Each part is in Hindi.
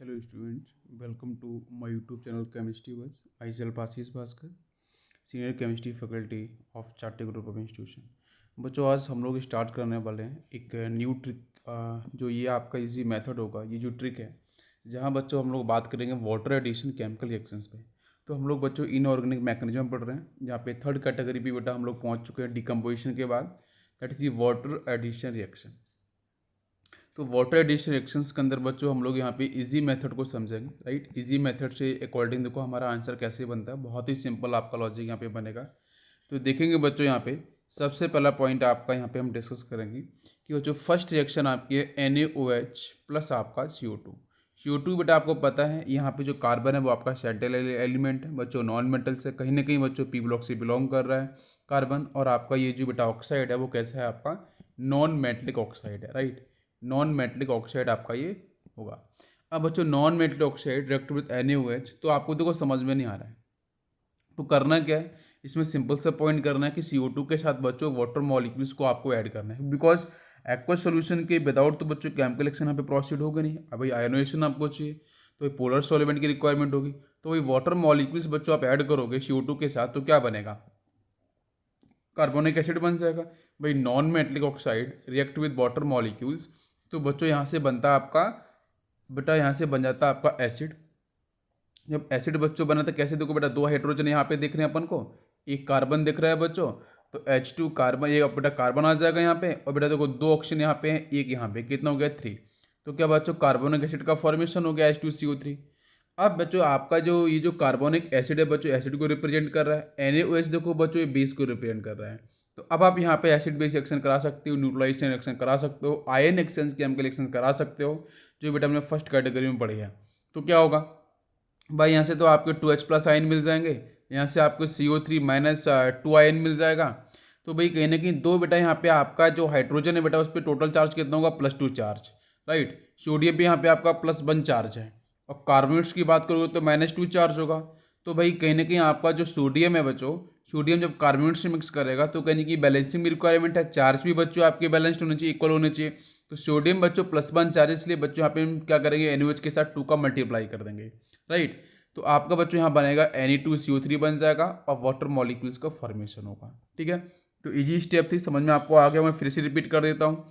Hello students, welcome to my YouTube channel Chemistry Buzz. Myself Ashish Bhaskar, Senior Chemistry Faculty of Chate group of institution. बच्चों आज हम लोग स्टार्ट करने वाले हैं एक न्यू ट्रिक। जो ये आपका इजी मेथड होगा, ये जो ट्रिक है, जहाँ बच्चों हम लोग बात करेंगे वाटर एडिशन केमिकल रिएक्शंस पे। तो हम लोग बच्चों इनऑर्गेनिक मैकेनिज्म पढ़ रहे हैं, जहाँ पे थर्ड कैटेगरी पे बेटा हम लोग पहुँच चुके हैं डिकम्पोजिशन के बाद, that is water addition reaction. तो वाटर एडिशन रिएक्शंस के अंदर बच्चों हम लोग यहाँ पे इजी मेथड को समझेंगे, राइट। इजी मेथड से अकॉर्डिंग देखो हमारा आंसर कैसे बनता है, बहुत ही सिंपल आपका लॉजिक यहाँ पे बनेगा। तो देखेंगे बच्चों यहाँ पे सबसे पहला पॉइंट आपका यहाँ पे हम डिस्कस करेंगे कि बच्चों फर्स्ट रिएक्शन आपकी है NaOH प्लस आपका CO2। CO2 बेटा आपको पता है यहाँ पे जो कार्बन है वो आपका सेंट्रल एलिमेंट है बच्चों, नॉन मेटल से कहीं ना कहीं बच्चों पी ब्लॉक से बिलोंग कर रहा है कार्बन। और आपका ये जो बेटा ऑक्साइड है वो कैसा है, आपका नॉन मेटलिक ऑक्साइड है, राइट। नॉन मेटलिक ऑक्साइड आपका ये होगा। अब बच्चों non metallic oxide react with NaOH, तो आपको देखो समझ में नहीं आ रहा है, तो करना क्या है, इसमें सिंपल सा पॉइंट करना है कि CO2 के साथ बच्चों वाटर मॉलिक्यूल्स को आपको ऐड करना है, बिकॉज एक्वस सोल्यूशन के विदाउट तो बच्चों केमिकल रिएक्शन यहाँ पे प्रोसीड होगा नहीं। अब भाई आयोनाइजेशन आपको चाहिए तो पोलर सॉल्वेंट की रिक्वायरमेंट होगी, तो वही वाटर मॉलिक्यूल्स बच्चों आप ऐड करोगे CO2 के साथ, तो क्या बनेगा, कार्बोनिक एसिड बन जाएगा। भाई non metallic oxide react with water molecules, तो बच्चों यहाँ से बनता आपका बेटा, यहाँ से बन जाता आपका एसिड। जब एसिड बच्चों बना था कैसे, देखो बेटा दो हाइड्रोजन यहाँ पे दिख रहे हैं अपन को, एक कार्बन दिख रहा है बच्चों, तो H2 कार्बन, ये बेटा कार्बन आ जाएगा यहाँ पे, और बेटा देखो दो ऑक्सीजन यहाँ पे है, एक यहाँ पे, कितना हो गया 3। तो क्या बच्चों कार्बोनिक एसिड का फॉर्मेशन हो गया H2CO3। अब बच्चों आपका जो ये जो कार्बोनिक एसिड है बच्चों, एसिड को रिप्रेजेंट कर रहा है, NaOH देखो बच्चों ये बेस को रिप्रेजेंट कर रहा है। तो अब आप यहाँ पे एसिड बेस रिएक्शन करा सकते हो, न्यूट्रलाइजेशन रिएक्शन करा सकते हो, आयन एक्सचेंज केमिकल रिएक्शन करा सकते हो, जो बेटा हमने फर्स्ट कैटेगरी में पढ़ी है। तो क्या होगा भाई, यहाँ से तो आपके 2H+ आयन मिल जाएंगे, यहाँ से आपको CO3- 2 आयन मिल जाएगा। तो भाई कहीं ना कहीं दो बेटा यहाँ पे आपका जो हाइड्रोजन है बेटा उस पर टोटल चार्ज कितना होगा, +2 चार्ज, राइट। सोडियम भी यहाँ पे आपका +1 चार्ज है, और कार्बोनेट्स की बात करोगे तो -2 चार्ज होगा। तो भाई कहीं ना कहीं आपका जो सोडियम है बच्चों, सोडियम जब कार्बोनेट से मिक्स करेगा तो कहीं ना कहीं बैलेंसिंग भी रिक्वायरमेंट है, चार्ज भी बच्चों आपके बैलेंस्ड होने चाहिए, इक्वल होने चाहिए। तो सोडियम बच्चों +1 चार्ज, इसलिए बच्चों यहाँ पे हम क्या करेंगे, NaOH के साथ 2 का मल्टीप्लाई कर देंगे, राइट। तो आपका बच्चों यहाँ बनेगा Na2CO3 बन जाएगा, और वाटर मॉलिक्यूल्स का फॉर्मेशन होगा, ठीक है। तो इजी स्टेप थी, समझ में आपको आ गया, मैं फिर से रिपीट कर देता हूँ।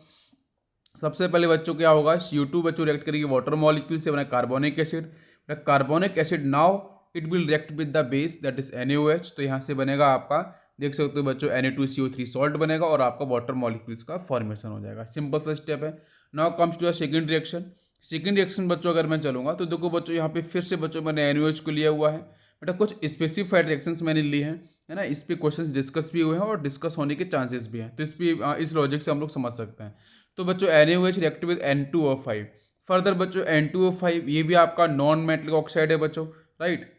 सबसे पहले बच्चों क्या होगा, CO2 बच्चों रिएक्ट करेगी वाटर मॉलिक्यूल से, बना carbonic acid. Carbonic acid now it will react with the base that is NaOH, तो यहाँ से बनेगा आपका, देख सकते हो बच्चों Na2CO3 सॉल्ट बनेगा, और आपका वाटर मॉलिक्यूल्स का फॉर्मेशन हो जाएगा। सिंपल सा स्टेप है। Now comes to a second reaction. Second reaction बच्चों अगर मैं चलूंगा तो देखो बच्चों यहाँ पे फिर से बच्चों मैंने NaOH को लिया हुआ है, बेटा कुछ स्पेसिफाइड रिएक्शंस मैंने ली हैं, है ना। इस पे क्वेश्चंस डिस्कस भी हुए हैं और डिस्कस होने के चांसेस भी हैं, तो इस पे इस लॉजिक से हम लोग समझ सकते हैं। तो बच्चों NaOH react with N2O5। Further बच्चों N2O5 ये भी आपका नॉन मेटलिक ऑक्साइड है बच्चों, राइट।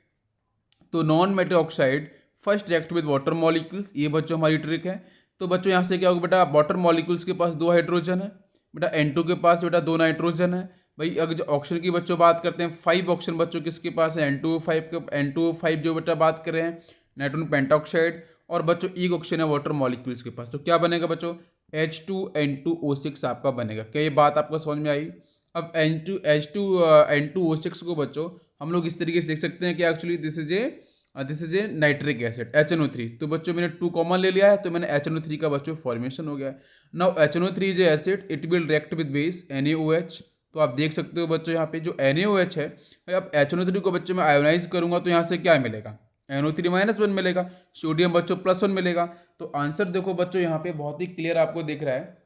तो non metal oxide first react with water molecules, ये बच्चों हमारी ट्रिक है। तो बच्चों यहाँ से क्या होगा बेटा, वाटर मॉलिक्यूल्स के पास 2 हाइड्रोजन है, बेटा N2 के पास बेटा 2 नाइट्रोजन है। भाई अगर जो ऑक्सीजन की बच्चों बात करते हैं, 5 ऑक्सीजन बच्चों किसके पास है, N2O5 के, N2O5 जो बेटा बात कर रहे हैं नाइट्रोजन पेंटाऑक्साइड, और बच्चों एक ऑक्सीजन है वाटर मॉलिक्यूल्स के पास। तो क्या बनेगा बच्चों, H2N2O6 आपका बनेगा। क्या ये बात आपको समझ में आई। अब N2O6 को बच्चों हम लोग इस तरीके से लिख सकते हैं कि actually this is a nitric acid HNO3। तो बच्चों मैंने 2 कॉमन ले लिया है, तो मैंने HNO3 का बच्चों फॉर्मेशन हो गया। Now HNO3 is acid, it will react with base NaOH। तो आप देख सकते हो बच्चों यहाँ पे जो NaOH है, अब HNO3 को बच्चों मैं आयोनाइज करूंगा तो यहाँ से क्या मिलेगा, NO3-1 मिलेगा, सोडियम बच्चों +1 मिलेगा। तो आंसर देखो बच्चों यहाँ पे बहुत ही क्लियर आपको दिख रहा है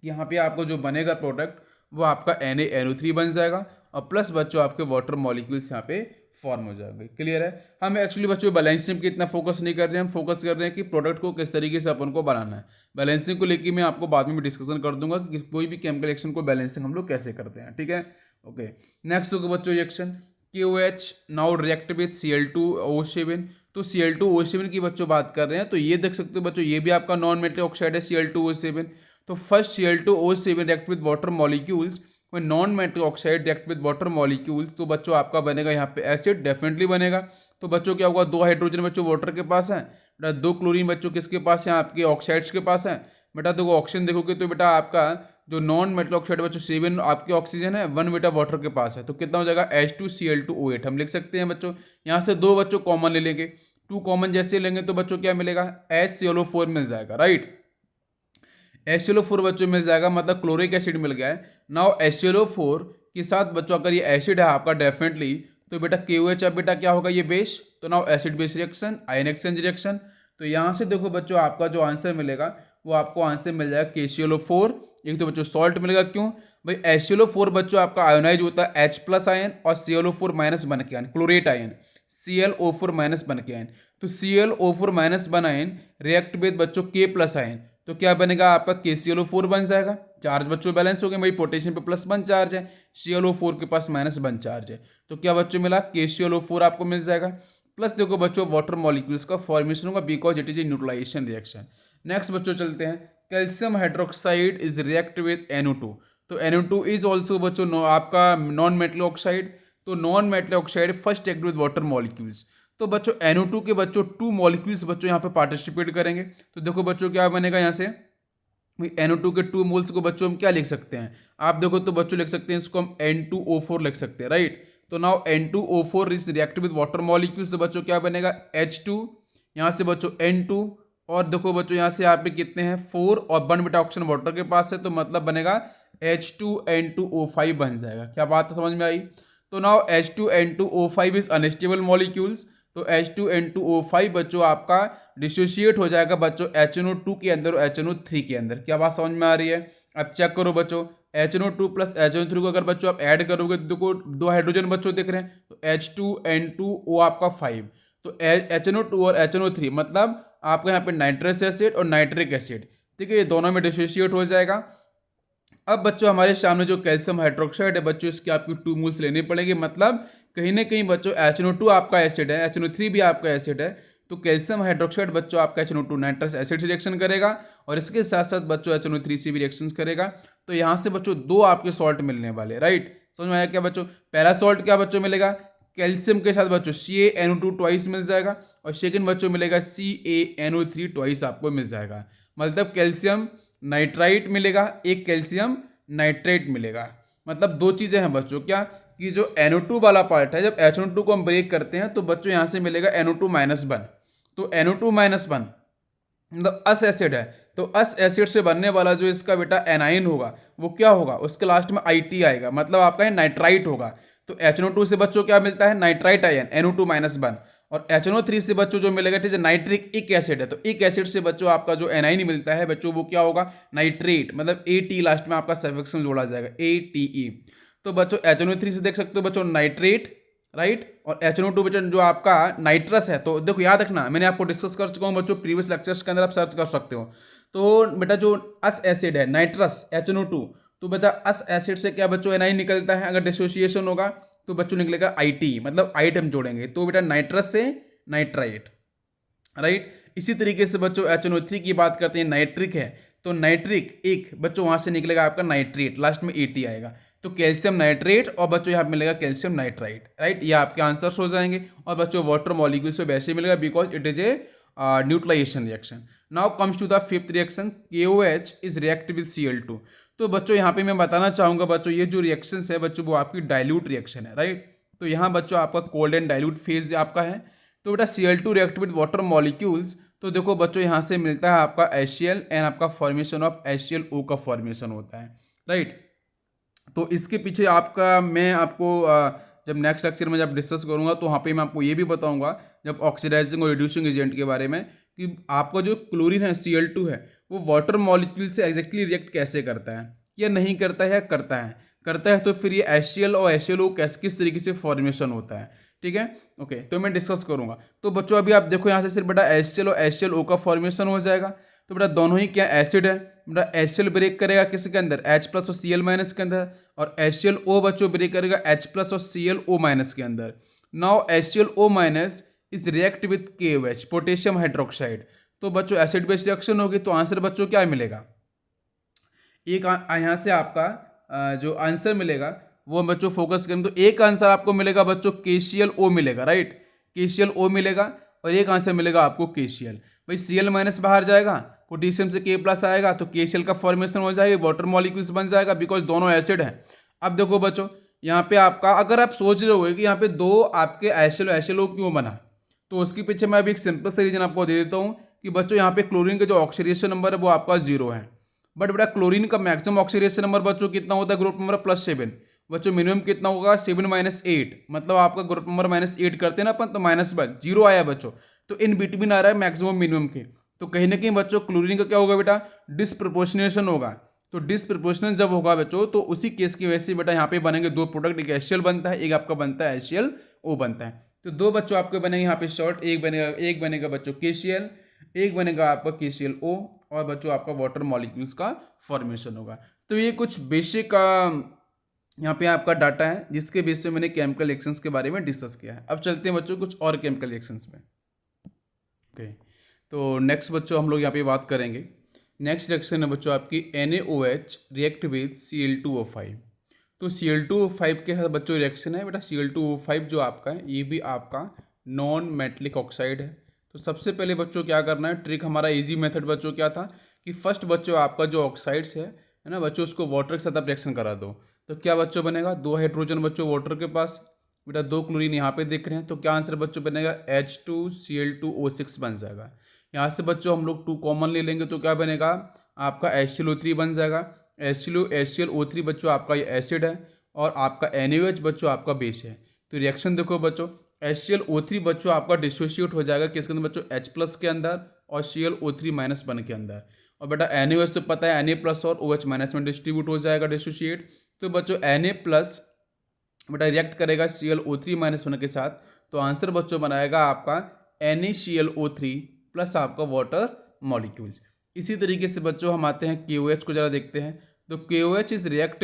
कि यहाँ पे आपको जो बनेगा प्रोडक्ट वो आपका NaNO3 बन जाएगा, और प्लस बच्चों आपके वाटर मॉलिक्यूल्स यहाँ पे फॉर्म हो जाएंगे। क्लियर है। हम एक्चुअली बच्चों बैलेंसिंग पे इतना फोकस नहीं कर रहे हैं, हम फोकस कर रहे हैं कि प्रोडक्ट को किस तरीके से अपन को बनाना है। बैलेंसिंग को लेकर मैं आपको बाद में भी डिस्कशन कर दूंगा कि कोई भी केमिकल रिएक्शन को बैलेंसिंग हम लोग कैसे करते हैं, ठीक है। ओके, नेक्स्ट होगा बच्चों reaction KOH now react with Cl2O7। तो Cl2O7 की बच्चों बात कर रहे हैं, तो ये देख सकते हो बच्चों ये भी आपका नॉन मेटल ऑक्साइड है Cl2O7। तो first Cl2O7 react with water molecules, non metal oxide react with water molecules, तो बच्चों आपका बनेगा यहाँ पे एसिड, डेफिनेटली बनेगा। तो बच्चों क्या होगा, 2 हाइड्रोजन बच्चों वाटर के पास है, बेटा 2 क्लोरीन बच्चों किसके पास है, आपके ऑक्साइड्स के पास है। बेटा देखो ऑक्सीजन देखोगे तो बेटा आपका जो नॉन मेटल ऑक्साइड बच्चों 7 आपके ऑक्सीजन है, 1 बेटा वाटर के पास है, तो कितना हो जाएगा H2Cl2O8 हम लिख सकते हैं बच्चों। यहाँ से 2 बच्चों कॉमन ले लेंगे, 2 कॉमन जैसे लेंगे तो बच्चों क्या मिलेगा HClO4 मिल जाएगा, राइट। HClO4 बच्चों मिल जाएगा, मतलब क्लोरिक एसिड मिल गया है। नाउ HClO4 के साथ बच्चों अगर ये एसिड है आपका डेफिनेटली, तो बेटा KOH अब बेटा क्या होगा ये बेस, तो now acid base reaction, ion exchange reaction. तो यहाँ से देखो बच्चों आपका जो आंसर मिलेगा वो आपको आंसर मिल जाएगा KClO4। एक तो बच्चों सॉल्ट मिलेगा, क्यों भाई HClO4 बच्चों आपका आयोनाइज होता है H+ आयन और ClO4 माइनस बन के ion, chlorate ion ClO4 minus बन के आयन। तो ClO4 माइनस बन आयन रिएक्ट विद बच्चों K+ आयन, तो क्या बनेगा आपका KClO4 बन जाएगा। चार्ज बच्चों बैलेंस हो गए भाई, पोटेशियम पे +1 चार्ज है, ClO4 के पास -1 चार्ज है, तो क्या बच्चों मिला KClO4 आपको मिल जाएगा। प्लस देखो बच्चों वाटर मॉलिक्यूल्स का फॉर्मेशन होगा because it is a neutralization reaction. Next बच्चों चलते हैं, calcium hydroxide is react with NO2। तो NO2 इज ऑल्सो बच्चों आपका नॉन मेटल ऑक्साइड, तो non metal oxide first act with water molecules. तो बच्चों NO2 के बच्चों 2 मॉलिक्यूल्स बच्चों यहाँ पे पार्टिसिपेट करेंगे, तो देखो बच्चों क्या बनेगा यहाँ से NO2 के 2 मोल्स को बच्चों हम क्या लिख सकते हैं, आप देखो तो बच्चों लिख सकते हैं इसको हम N2O4 लिख सकते हैं, राइट। तो now N2O4 is react with water molecules, बच्चों क्या बनेगा H2, यहाँ से बच्चों N2, और देखो बच्चों यहाँ से यहाँ पे कितने हैं 4 और 1 बेटा ऑक्सीजन वाटर के पास है, तो मतलब बनेगा H2N2O5 बन जाएगा। क्या बात है समझ में आई। तो now H2N2O5 is unstable molecules, तो H2N2O5 बच्चों आपका डिसोशिएट हो जाएगा बच्चों HNO2 के अंदर और HNO3 के अंदर। क्या बात समझ में आ रही है। अब चेक करो बच्चों HNO2 प्लस HNO3 को अगर बच्चों आप ऐड करोगे तो देखो 2 हाइड्रोजन बच्चों दिख रहे हैं, तो H2N2O आपका 5, तो HNO2 और HNO3 मतलब आपका यहाँ पे नाइट्रस एसिड और नाइट्रिक एसिड, ठीक है, ये दोनों में डिसोशिएट हो जाएगा। अब बच्चों हमारे सामने जो कैल्शियम हाइड्रोक्साइड है बच्चों इसकी आपकी 2 मोल्स लेनी पड़ेगी, मतलब कहीं ना कहीं बच्चों HNO2 आपका एसिड है, HNO3 भी आपका एसिड है, तो कैल्शियम हाइड्रोक्साइड बच्चों आपका HNO2 नाइट्रस एसिड से रिएक्शन करेगा और इसके साथ साथ बच्चों HNO3 से भी रिएक्शन करेगा। तो यहाँ से बच्चों 2 आपके सॉल्ट मिलने वाले, राइट। समझ में आया क्या बच्चों। पहला सॉल्ट क्या बच्चों मिलेगा, कैल्शियम के साथ बच्चों CaNO2 ट्वाइस मिल जाएगा, और सेकंड बच्चों मिलेगा CaNO3 ट्वाइस आपको मिल जाएगा, मतलब कैल्शियम नाइट्राइट मिलेगा, एक कैल्शियम नाइट्रेट मिलेगा। मतलब 2 चीज़ें हैं बच्चों, क्या कि जो NO2 वाला पार्ट है, जब HNO2 को हम ब्रेक करते हैं तो बच्चों यहाँ से मिलेगा NO2-1, तो NO2-1 मतलब अस एसिड है, तो अस एसिड से बनने वाला जो इसका बेटा एनाइन होगा वो क्या होगा, उसके लास्ट में IT आएगा, मतलब आपका ये नाइट्राइट होगा। तो HNO2 से बच्चों क्या मिलता है नाइट्राइट आयन NO2-1, और HNO3 से बच्चों जो मिलेगा ठीक है नाइट्रिक एक एसिड है, तो एक एसिड से बच्चों आपका जो एनाइन मिलता है बच्चों वो क्या होगा नाइट्रेट, मतलब AT लास्ट में आपका सफिक्स जोड़ा जाएगा ATE। तो बच्चों HNO3 से देख सकते हो बच्चों नाइट्रेट, राइट, और HNO2 बच्चों जो आपका नाइट्रस है, तो देखो याद रखना मैंने आपको डिस्कस कर चुका हूँ बच्चों प्रीवियस लेक्चर्स के अंदर, आप सर्च कर सकते हो। तो बेटा जो अस एसिड है नाइट्रस HNO2, तो बेटा अस एसिड से क्या बच्चों एनाइन निकलता है, अगर डिसोसिएशन होगा तो बच्चों निकलेगा IT, मतलब आइट हम जोड़ेंगे, तो बेटा नाइट्रस से नाइट्राइट, राइट। इसी तरीके से बच्चों HNO3 की बात करते हैं, नाइट्रिक है तो नाइट्रिक एक बच्चों वहां से निकलेगा आपका नाइट्रेट, लास्ट में AT आएगा, तो कैल्शियम नाइट्रेट और बच्चों यहाँ पे मिलेगा कैल्शियम नाइट्राइट, राइट। ये आपके आंसर्स हो जाएंगे, और बच्चों वाटर मॉलिक्यूल से वैसे मिलेगा because it is a neutralization reaction. Now comes to the fifth reaction, KOH is react with Cl2। तो बच्चों यहाँ पे मैं बताना चाहूंगा बच्चों ये जो रिएक्शन है बच्चों वो आपकी डाइल्यूट रिएक्शन है, राइट। तो यहाँ बच्चों आपका कोल्ड एंड डाइल्यूट फेज आपका है, तो बेटा Cl2 react with water molecules, तो देखो बच्चों यहाँ से मिलता है आपका HCl एंड आपका फॉर्मेशन ऑफ HClO का फॉर्मेशन होता है, राइट। तो इसके पीछे आपका मैं आपको जब नेक्स्ट लेक्चर में जब डिस्कस करूंगा तो वहाँ पे मैं आपको ये भी बताऊंगा जब ऑक्सीडाइजिंग और रिड्यूसिंग एजेंट के बारे में, कि आपका जो क्लोरीन है Cl2 है वो वाटर मॉलिक्यूल से एग्जैक्टली रिएक्ट कैसे करता है या नहीं करता है या करता है तो फिर ये HCl और HClO किस तरीके से फॉर्मेशन होता है, ठीक है। ओके, तो मैं डिस्कस करूंगा। तो बच्चों अभी आप देखो यहाँ से सिर्फ बेटा HCl और HClO का फॉर्मेशन हो जाएगा, तो बेटा दोनों ही क्या एसिड है, बेटा HCl ब्रेक करेगा किसके अंदर H+ और Cl- के अंदर, और HClO बच्चों ब्रेक करेगा H+ और ClO- के अंदर। Now HClO- is react with KOH potassium hydroxide, तो बच्चों एसिड बेस रिएक्शन होगी, तो आंसर बच्चों क्या मिलेगा, एक यहाँ से आपका जो आंसर मिलेगा वो बच्चों फोकस करें, तो एक आंसर आपको मिलेगा बच्चों KClO मिलेगा, राइट, KClO मिलेगा, और एक आंसर मिलेगा आपको KCl। भाई Cl- बाहर जाएगा पोटेशियम से के प्लस आएगा तो KCl का फॉर्मेशन हो जाएगा, वाटर मॉलिक्यूल्स बन जाएगा बिकॉज दोनों एसिड हैं। अब देखो बच्चों यहाँ पे आपका, अगर आप सोच रहे हो कि यहाँ पे दो आपके HLO क्यों बना, तो उसके पीछे मैं अभी एक सिंपल सा रीजन आपको दे देता हूँ कि बच्चों यहाँ पे क्लोरीन का जो ऑक्सीडेशन नंबर है वो आपका 0 है, बट बेटा क्लोरीन का मैक्सिमम ऑक्सीडेशन नंबर बच्चों कितना होता है ग्रुप नंबर +7, बच्चों मिनिमम कितना होगा 7 - 8, मतलब आपका ग्रुप नंबर -8 करते हैं ना अपन तो -1 0 आया बच्चों, तो इन बिटवीन आ रहा है मैक्सिमम मिनिमम के, तो कहीं ना कहीं बच्चों क्लोरीन का क्या होगा बेटा डिसप्रपोर्शनेशन होगा, तो डिसप्रपोर्शनल जब होगा बच्चों तो उसी केस की वजह से बेटा यहाँ पे बनेंगे दो प्रोडक्ट, एक HCl बनता है, एक आपका बनता है HClO बनता है, तो दो बच्चों आपके बनेंगे यहाँ पे शॉर्ट, एक बनेगा बच्चों KCl, एक बनेगा आपका KClO, और बच्चों आपका वाटर मॉलिक्यूल्स का फॉर्मेशन होगा। तो ये कुछ बेसिक यहाँ पे आपका डाटा है जिसके बेस पे मैंने केमिकल रिएक्शंस के बारे में डिस्कस किया है। अब चलते हैं बच्चों कुछ और केमिकल रिएक्शंस में। ओके, तो नेक्स्ट बच्चों हम लोग यहाँ पे बात करेंगे, नेक्स्ट रिएक्शन है बच्चों आपकी NaOH रिएक्ट विद Cl2O5। तो Cl2O5 के साथ बच्चों रिएक्शन है बेटा, Cl2O5 जो आपका है ये भी आपका नॉन मेटलिक ऑक्साइड है। तो सबसे पहले बच्चों क्या करना है, ट्रिक हमारा इजी मेथड बच्चों क्या था कि फर्स्ट बच्चों आपका जो ऑक्साइड्स है ना बच्चों, उसको वाटर के साथ आप रिएक्शन करा दो, तो क्या बच्चों बनेगा, दो हाइड्रोजन बच्चों वाटर के पास, बेटा दो क्लोरीन यहाँ पे देख रहे हैं, तो क्या आंसर बच्चों बनेगा H2Cl2O6 बन जाएगा। यहाँ से बच्चों हम लोग 2 कॉमन ले लेंगे तो क्या बनेगा आपका HClO3 बन जाएगा। HClO3 बच्चों आपका ये एसिड है और आपका NaOH बच्चों आपका बेस है। तो रिएक्शन देखो बच्चों, HClO3 बच्चों आपका डिसोशिएट हो जाएगा किसके अंदर बच्चों, H+ के अंदर और Cl2O3- बन के अंदर, और बेटा NaOH तो पता है Na+ और OH- में डिस्ट्रीब्यूट हो जाएगा डिसोशिएट, तो बच्चों Na+ बेटा रिएक्ट करेगा Cl2O3- के साथ, तो आंसर बच्चों बनाएगा आपका NaClO3 प्लस आपका वाटर मॉलिक्यूल्स। इसी तरीके से बच्चों हम आते हैं KOH को जरा देखते हैं, तो KOH इज रिएक्ट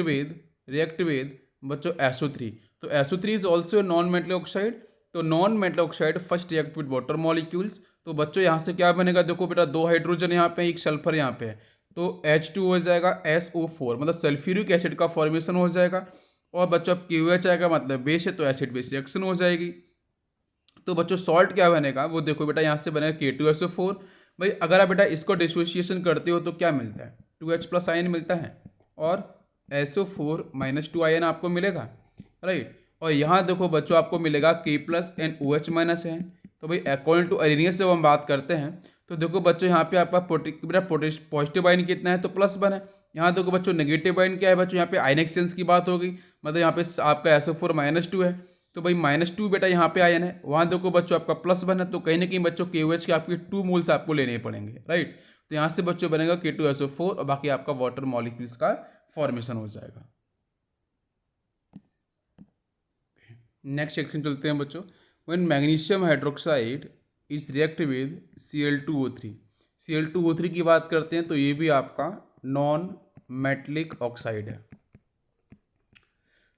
विद बच्चों SO3, तो SO3 is also non metal oxide, तो non metal oxide first react with water molecules, तो बच्चों यहाँ से क्या बनेगा, देखो बेटा दो हाइड्रोजन यहाँ पे एक सल्फर यहाँ पे है, तो H2 हो जाएगा SO4, मतलब सल्फ्यूरिक एसिड का फॉर्मेशन हो जाएगा, और बच्चों अब KOH आएगा मतलब बेस है तो एसिड बेस रिएक्शन हो जाएगी। तो बच्चों सॉल्ट क्या बनेगा वो देखो बेटा, यहाँ से बनेगा K2SO4। भाई अगर आप बेटा इसको डिसोसिएशन करते हो तो क्या मिलता है, 2H+ आयन मिलता है और SO4- 2 आयन आपको मिलेगा, राइट। और यहाँ देखो बच्चों आपको मिलेगा K+ एंड OH- है, तो भाई अकॉर्डिंग टू अरेनियस जब हम बात करते हैं तो देखो बच्चों यहाँ पे आपका बेटा पॉजिटिव आयन कितना है तो +1 है। यहाँ देखो बच्चों नेगेटिव आयन क्या है बच्चों, यहाँ पे आयन एक्सचेंज की बात होगी, मतलब यहाँ पे आपका SO4- 2 है, तो भाई -2 बेटा यहाँ पे आयन है, वहाँ देखो बच्चों आपका +1 है, तो कहीं ना कहीं बच्चों KOH के आपके 2 मोल्स आपको लेने पड़ेंगे, राइट। तो यहाँ से बच्चों बनेगा K2SO4 और बाकी आपका वाटर मॉलिक्यूल्स का फॉर्मेशन हो जाएगा। नेक्स्ट सेक्शन चलते हैं बच्चों, when magnesium hydroxide is react with Cl2O3, Cl2O3 की बात करते हैं तो ये भी आपका नॉन मेटलिक ऑक्साइड है।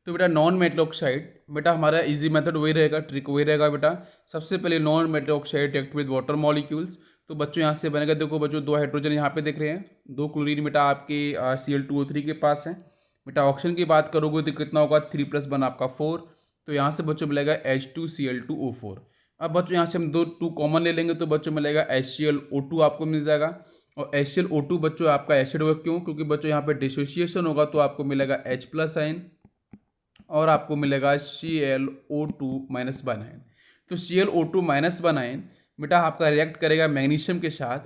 तो बेटा नॉन मेटल ऑक्साइड बेटा हमारा इजी मेथड वही रहेगा, ट्रिक वही रहेगा बेटा, सबसे पहले non metal oxide react with water molecules, तो बच्चों यहाँ से बनेगा, देखो बच्चों दो हाइड्रोजन यहाँ पे देख रहे हैं, दो क्लोरीन बेटा आपके Cl2O3 के पास है, बेटा ऑक्सीजन की बात करोगे तो कितना होगा 3+1 आपका 4, तो यहाँ से बच्चों मिलेगा H2Cl2O4। अब बच्चों यहाँ से हम 2 कॉमन ले लेंगे तो बच्चों मिलेगा HClO2 आपको मिल जाएगा, और HClO2 बच्चों आपका एसिड होगा, क्यों, क्योंकि बच्चों यहाँ पे डिसोसिएशन होगा तो आपको मिलेगा H+ आयन और आपको मिलेगा Cl2- आयन। तो Cl2- आयन बेटा आपका रिएक्ट करेगा मैग्नीशियम के साथ,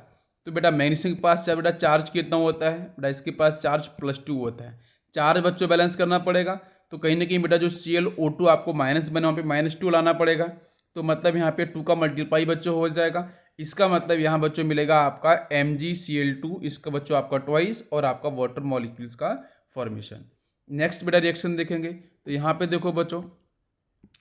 तो बेटा मैग्नीशियम के पास बेटा चार्ज कितना होता है, बेटा इसके पास चार्ज +2 होता है, चार्ज बच्चों बैलेंस करना पड़ेगा, तो कहीं ना कहीं बेटा जो Cl2 आपको माइनस बना वहाँ पे -2 लाना पड़ेगा, तो मतलब यहाँ पे 2 का मल्टीप्लाई बच्चों हो जाएगा, इसका मतलब यहाँ बच्चों मिलेगा आपका MgCl2, इसका बच्चों आपका ट्वाइस और आपका वाटर मॉलिक्यूल्स का फॉर्मेशन। नेक्स्ट बेटा रिएक्शन देखेंगे, तो यहाँ पे देखो बच्चों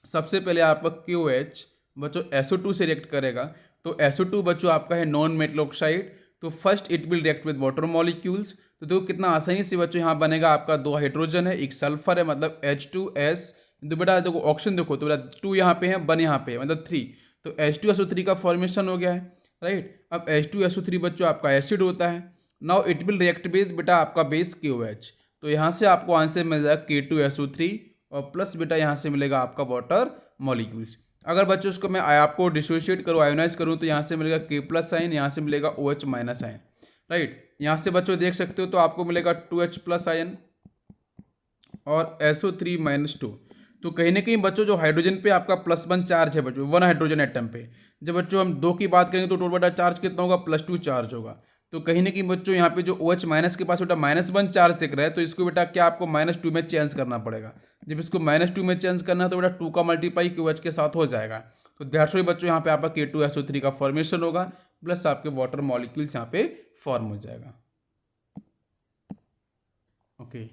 सबसे पहले आपका KOH बच्चों SO2 से रिएक्ट करेगा, तो SO2 बच्चों आपका है नॉन मेटल ऑक्साइड, तो first it will react with water molecules, तो देखो कितना आसानी से बच्चों यहाँ बनेगा, आपका 2 हाइड्रोजन है एक सल्फर है मतलब H2S, तो बेटा देखो ऑप्शन देखो तो बेटा 2 यहाँ पे है 1 यहाँ पे है मतलब 3, तो H2SO3 का फॉर्मेशन हो गया है, राइट। अब H2SO3 बच्चों आपका एसिड होता है, now it will react with बेटा आपका बेस KOH, तो यहाँ से आपको आंसर मिल जाएगा K2SO3 और प्लस बेटा यहाँ से मिलेगा आपका वाटर मॉलिक्यूल्स। अगर बच्चों उसको मैं आपको डिसोशिएट करूँ आयोनाइज करूँ तो यहाँ से मिलेगा K+ आयन, यहाँ से मिलेगा OH- आयन, राइट। यहाँ से बच्चों देख सकते हो तो आपको मिलेगा 2H प्लस आयन और SO3 - 2। तो कहीं ना कहीं बच्चों जो हाइड्रोजन पे आपका +1 चार्ज है बच्चों, 1 हाइड्रोजन एटम पे। जब बच्चों हम 2 की बात करेंगे तो टोटल बेटा चार्ज कितना होगा, +2 चार्ज होगा। तो कहीं ना कहीं बच्चों यहाँ पे जो OH माइनस के पास बेटा -1 चार्ज दिख रहा है, तो इसको बेटा क्या आपको -2 में चेंज करना पड़ेगा। जब इसको -2 में चेंज करना है तो बेटा 2 का मल्टीप्लाई QH के साथ हो जाएगा। तो दैट्स व्हाई बच्चों यहाँ पे आपका K2SO3 का फॉर्मेशन होगा, प्लस आपके वाटर मॉलिक्यूल्स यहाँ पे फॉर्म हो जाएगा। ओके,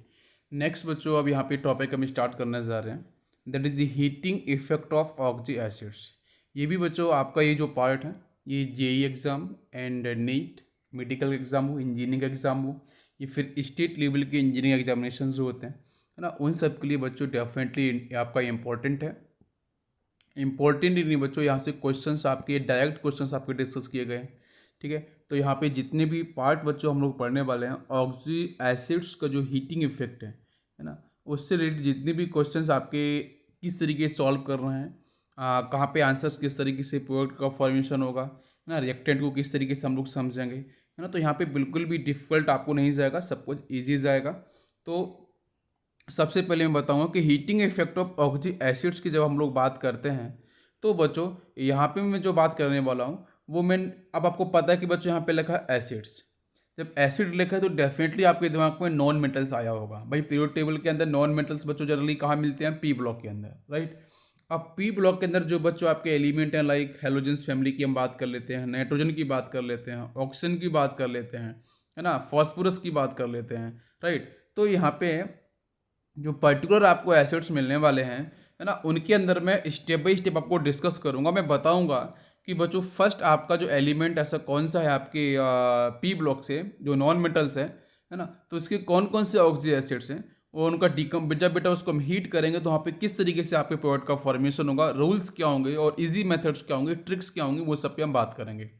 नेक्स्ट बच्चों अब यहाँ पे टॉपिक हम स्टार्ट करने जा रहे हैं, that is the heating effect of oxy acids. ये भी बच्चों आपका ये जो पार्ट है, ये JEE exam and NEET medical exam हो, इंजीनियरिंग एग्ज़ाम हो, ये फिर स्टेट लेवल के इंजीनियरिंग एग्जामिनेशन जो होते हैं, है ना, उन सब के लिए बच्चों डेफिनेटली आपका इम्पोर्टेंट है। इम्पोर्टेंट ही नहीं बच्चों, यहाँ से क्वेश्चंस आपके डायरेक्ट क्वेश्चंस आपके डिस्कस किए गए हैं। ठीक है, तो यहाँ पे जितने भी पार्ट बच्चों हम लोग पढ़ने वाले हैं, ऑक्सी एसिड्स का जो हीटिंग इफेक्ट है ना, उससे रिलेटेड जितने भी क्वेश्चंस आपके किस तरीके से सॉल्व कर रहे हैं, कहाँ पे आंसर्स किस तरीके से प्रोडक्ट का फॉर्मेशन होगा, है ना, रिएक्टेंट को किस तरीके से हम लोग समझेंगे, है ना। तो यहाँ पे बिल्कुल भी डिफ़िकल्ट आपको नहीं जाएगा, सब कुछ ईजी जाएगा। तो सबसे पहले मैं बताऊंगा कि heating effect of oxy acids की जब हम लोग बात करते हैं, तो बच्चों यहाँ पे मैं जो बात करने वाला हूँ वो मैं, अब आपको पता है कि बच्चों यहाँ पे लिखा है एसिड्स। जब एसिड लिखा है तो डेफिनेटली आपके दिमाग में नॉन मेटल्स आया होगा। भाई पीरियोड टेबल के अंदर नॉन मेटल्स बच्चों जनरली कहाँ मिलते हैं, पी ब्लॉक के अंदर, राइट। अब पी ब्लॉक के अंदर जो बच्चों आपके एलिमेंट हैं, लाइक हेलोजेंस फैमिली की हम बात कर लेते हैं, नाइट्रोजन की बात कर लेते हैं, ऑक्सीजन की बात कर लेते हैं, है ना, फॉस्फोरस की बात कर लेते हैं, राइट। तो यहाँ पे जो पर्टिकुलर आपको एसिड्स मिलने वाले हैं, है ना, उनके अंदर मैं स्टेप बाय स्टेप आपको डिस्कस करूंगा। मैं बताऊंगा कि बच्चों फर्स्ट आपका जो एलिमेंट ऐसा कौन सा है आपके पी ब्लॉक से जो नॉन मेटल्स है ना, तो इसके कौन कौन से ऑक्सी एसिड्स हैं, और उनका डीकम जब बेटा उसको हम हीट करेंगे तो वहाँ पे किस तरीके से आपके प्रोडक्ट का फॉर्मेशन होगा, रूल्स क्या होंगे और इजी मेथड्स क्या होंगे, ट्रिक्स क्या होंगे, वो सब पे हम बात करेंगे।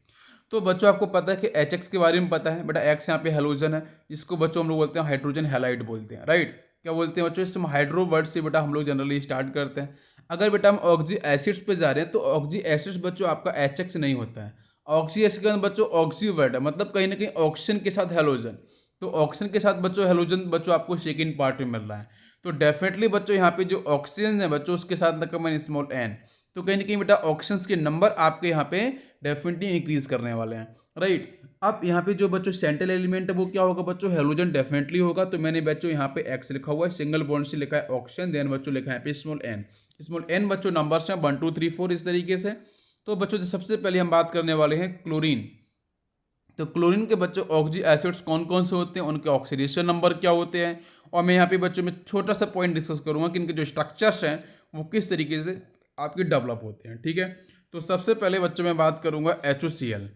तो बच्चों आपको पता है कि HX के बारे में पता है बेटा, X यहाँ पे हेलोजन है, जिसको बच्चों हम लोग बोलते हैं हाइड्रोजन हैलाइड बोलते हैं, राइट। क्या बोलते हैं बच्चों, इस हाइड्रो वर्ड से बेटा हम लोग जनरली स्टार्ट करते हैं। अगर बेटा हम ऑक्सी एसिड्स पे जा रहे हैं तो ऑक्सी एसिड्स बच्चों आपका HX नहीं होता है। ऑक्सी एसिड के अंदर बच्चों ऑक्सी वर्ड है, मतलब कहीं ना कहीं ऑक्सीजन के साथ हेलोजन। तो ऑक्सीजन के साथ बच्चों हेलोजन बच्चों आपको सेकेंड पार्ट में मिल रहा है। तो डेफिनेटली बच्चों यहाँ पे जो ऑक्सीजन है बच्चों उसके साथ लगा मैंने स्मॉल n, तो कहीं ना कहीं बेटा ऑक्सीजन के नंबर आपके यहाँ पे डेफिनेटली इंक्रीज करने वाले हैं, राइट। अब यहाँ पे जो बच्चों सेंट्रल एलिमेंट है वो क्या होगा बच्चों, हेलोजन डेफिनेटली होगा। तो मैंने बच्चों यहाँ पे X लिखा हुआ है, सिंगल बॉन्ड से लिखा है ऑक्सीजन, देन बच्चों लिखा है यहाँ पे स्मॉल n बच्चों नंबर्स हैं 1 2 3 4 इस तरीके से। तो बच्चों सबसे पहले हम बात करने वाले हैं क्लोरीन। तो क्लोरीन के बच्चों ऑक्सी एसिड्स कौन कौन से होते हैं, उनके ऑक्सीडेशन नंबर क्या होते हैं, और मैं यहाँ पे बच्चों में छोटा सा पॉइंट डिस्कस करूंगा कि इनके जो स्ट्रक्चर्स हैं वो किस तरीके से आपके डेवलप होते हैं, ठीक है। तो सबसे पहले बच्चों में बात करूंगा HOCl।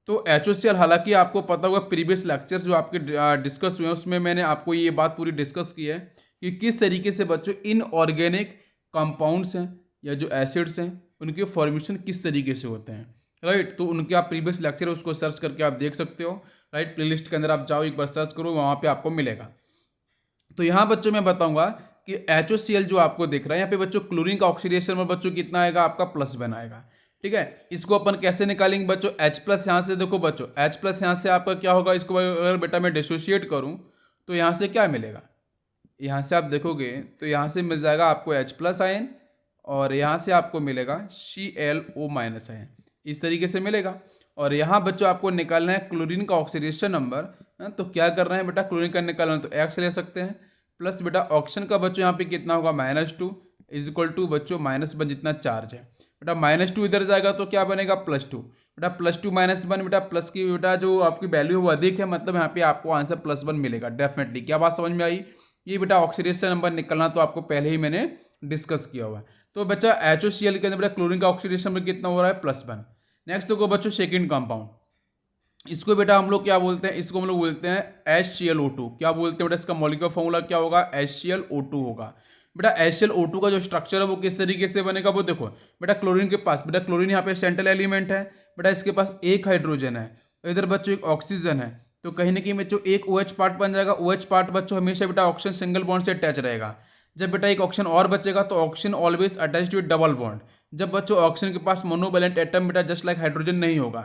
तो HOCl हालांकि आपको पता होगा प्रीवियस लेक्चर्स जो आपके डिस्कस हुए हैं उसमें मैंने आपको ये बात पूरी डिस्कस की है कि किस तरीके से बच्चों इनऑर्गेनिक कंपाउंड्स हैं या जो एसिड्स हैं उनके फॉर्मेशन किस तरीके से होते हैं, राइट। तो उनके आप प्रीवियस लेक्चर है उसको सर्च करके आप देख सकते हो, राइट। प्लेलिस्ट के अंदर आप जाओ एक बार सर्च करो, वहाँ पे आपको मिलेगा। तो यहाँ बच्चों मैं बताऊंगा कि HOCl जो आपको दिख रहा है यहाँ पे बच्चों क्लोरीन का ऑक्सीडेशन में बच्चों कितना आएगा, आपका +1 आएगा, ठीक है। इसको अपन कैसे निकालेंगे बच्चों, H+ यहाँ से देखो बच्चों, H+ यहाँ से आपका क्या होगा, इसको अगर बेटा मैं डिसोशिएट करूँ तो यहाँ से क्या मिलेगा, यहाँ से आप देखोगे तो यहाँ से मिल जाएगा आपको H+ आयन, और यहाँ से आपको मिलेगा ClO- आयन, इस तरीके से मिलेगा। और यहाँ बच्चों आपको निकालना है क्लोरीन का ऑक्सीडेशन नंबर, तो क्या करना है बेटा, क्लोरीन का निकालना है तो X ले सकते हैं, प्लस बेटा ऑक्सीजन का बच्चों यहाँ पे कितना होगा -2 = बच्चों -1 जितना चार्ज है, बेटा -2 इधर जाएगा तो क्या बनेगा +2, बेटा +2 -1 बेटा प्लस की बेटा जो आपकी वैल्यू है वो अधिक है, मतलब यहाँ पे आपको आंसर +1 मिलेगा डेफिनेटली। क्या बात समझ में आई, ये बेटा ऑक्सीडेशन नंबर निकलना तो आपको पहले ही मैंने डिस्कस किया हुआ है। तो बच्चा HOCl के अंदर बेटा क्लोरीन का ऑक्सीडेशन नंबर कितना हो रहा है, +1। नेक्स्ट देखो बच्चों सेकंड कंपाउंड, इसको बेटा हम लोग क्या बोलते हैं, इसको हम लोग बोलते हैं HClO2। क्या बोलते हैं बेटा, इसका मॉलिक्यूलर फॉर्मूला क्या होगा, HClO2 होगा। बेटा HClO2 का जो स्ट्रक्चर है वो किस तरीके से बनेगा, वो देखो बेटा क्लोरीन के पास, बेटा क्लोरीन यहाँ पे सेंट्रल एलिमेंट है, बेटा इसके पास एक हाइड्रोजन है, इधर बच्चों एक ऑक्सीजन है, तो कहीं ना कहीं बच्चों एक OH पार्ट बन जाएगा। OH पार्ट बच्चों हमेशा बेटा ऑक्सीजन सिंगल बॉन्ड से अटैच रहेगा। जब बेटा एक ऑक्सीजन और बचेगा तो oxygen always attach to double bond. जब बच्चों ऑक्सीजन के पास मोनोवैलेंट एटम बेटा जस्ट लाइक हाइड्रोजन नहीं होगा।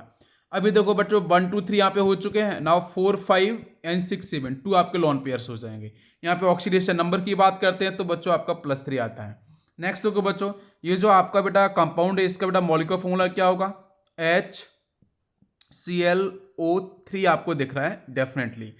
अभी देखो बच्चों 1 2 3 यहाँ पे हो चुके हैं, नाउ 4 5 एंड 6 7 2 आपके लोन पेयर्स हो जाएंगे। यहाँ पे ऑक्सीडेशन नंबर की बात करते हैं तो बच्चों आपका +3 आता है। नेक्स्ट देखो बच्चों, ये जो आपका बेटा कंपाउंड है इसका बेटा मॉलिक्यूलर फॉर्मूला क्या होगा, HClO3 आपको दिख रहा है डेफिनेटली।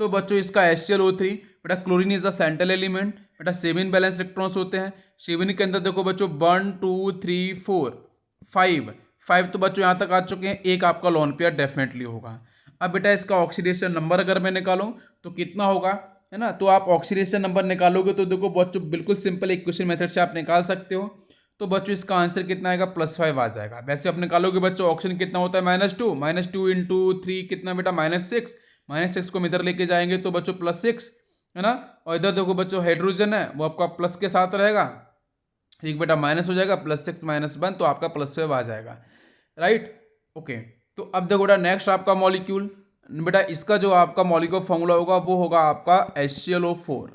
तो बच्चों इसका HClO3 बेटा, chlorine is the central element बेटा, 7 बैलेंस इलेक्ट्रॉन्स होते हैं। 7 के अंदर देखो बच्चों 1 2 3 4 5 तो बच्चों यहाँ तक आ चुके हैं, एक आपका लोन पेयर डेफिनेटली होगा। अब बेटा इसका ऑक्सीडेशन नंबर अगर मैं निकालूं तो कितना होगा, है ना, तो आप ऑक्सीडेशन नंबर निकालोगे तो देखो बच्चों बिल्कुल सिंपल इक्वेशन मेथड से आप निकाल सकते हो। तो बच्चों इसका आंसर कितना आएगा, +5 आ जाएगा। वैसे आप निकालोगे बच्चों ऑक्सीजन कितना होता है, -2 इंटू 3 कितना बेटा, -6 को हम इधर लेके जाएंगे तो बच्चों +6 है ना। और इधर देखो बच्चों हाइड्रोजन है वो आपका प्लस के साथ रहेगा, एक बेटा माइनस हो जाएगा, +6 -1 तो आपका +5 आ जाएगा, राइट। ओके, तो अब देखो बेटा नेक्स्ट आपका मॉलिक्यूल बेटा, इसका जो आपका मॉलिक्यूलर फॉर्मूला होगा वो होगा आपका HClO4।